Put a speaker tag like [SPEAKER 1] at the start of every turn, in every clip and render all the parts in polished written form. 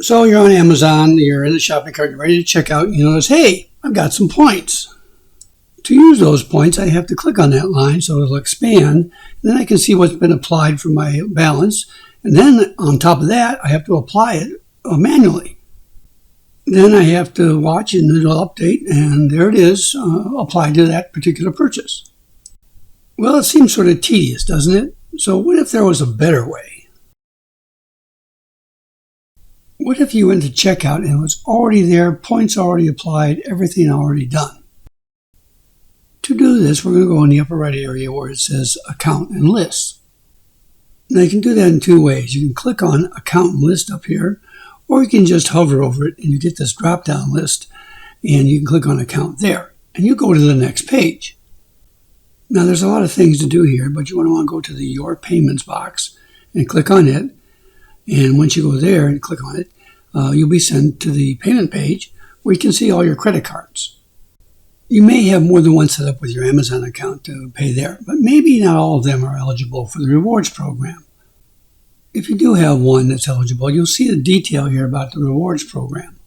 [SPEAKER 1] So you're on Amazon, you're in the shopping cart, you're ready to check out, you notice, hey, I've got some points. To use those points, I have to click on that line so it'll expand, and then I can see what's been applied for my balance, and then on top of that, I have to apply it manually. Then I have to watch and it'll update, and there it is, applied to that particular purchase. Well, it seems sort of tedious, doesn't it? So what if there was a better way? What if you went to checkout and it was already there, points already applied, everything already done? To do this, we're going to go in the upper right area where it says Account and Lists. Now you can do that in two ways. You can click on Account and List up here, or you can just hover over it and you get this drop-down list, and you can click on Account there, and you go to the next page. Now there's a lot of things to do here, but you want to go to the Your Payments box and click on it, and once you go there and click on it, you'll be sent to the payment page where you can see all your credit cards. You may have more than one set up with your Amazon account to pay there, but maybe not all of them are eligible for the rewards program. If you do have one that's eligible, you'll see the detail here about the rewards program.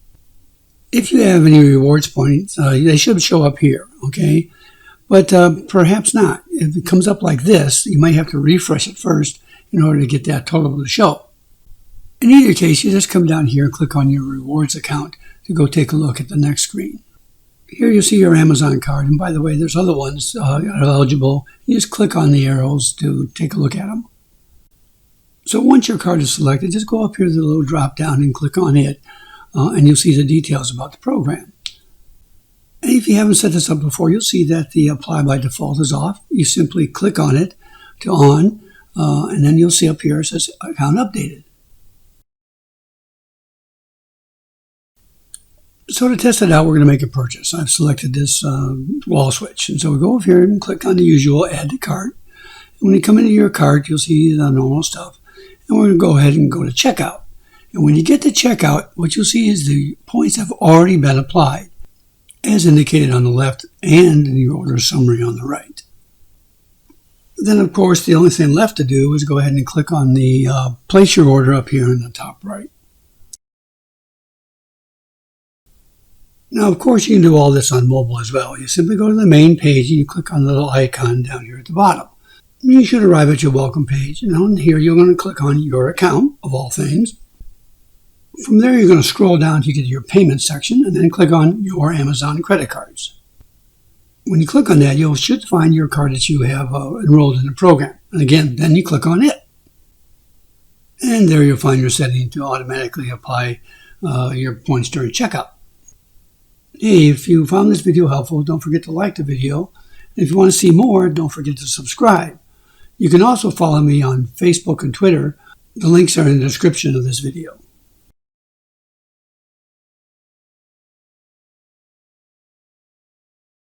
[SPEAKER 1] If you have any rewards points, they should show up here, okay? But perhaps not. If it comes up like this, you might have to refresh it first in order to get that total to show. In either case, you just come down here and click on your rewards account to go take a look at the next screen. Here you'll see your Amazon card, and by the way, there's other ones that are eligible. You just click on the arrows to take a look at them. So once your card is selected, just go up here to the little drop down and click on it, and you'll see the details about the program. And if you haven't set this up before, you'll see that the Apply by Default is off. You simply click on it to on, and then you'll see up here it says Account Updated. So to test it out, we're going to make a purchase. I've selected this wall switch. And so we go over here and click on the usual Add to Cart. And when you come into your cart, you'll see the normal stuff. And we're going to go ahead and go to Checkout. And when you get to Checkout, what you'll see is the points have already been applied, as indicated on the left and in the order summary on the right. Then, of course, the only thing left to do is go ahead and click on the Place Your Order up here in the top right. Now, of course, you can do all this on mobile as well. You simply go to the main page and you click on the little icon down here at the bottom. You should arrive at your welcome page. And on here, you're going to click on Your Account, of all things. From there, you're going to scroll down to get to your payment section and then click on Your Amazon Credit Cards. When you click on that, you should find your card that you have enrolled in the program. And again, then you click on it. And there you'll find your setting to automatically apply your points during checkout. Hey, if you found this video helpful, don't forget to like the video. And if you want to see more, don't forget to subscribe. You can also follow me on Facebook and Twitter. The links are in the description of this video.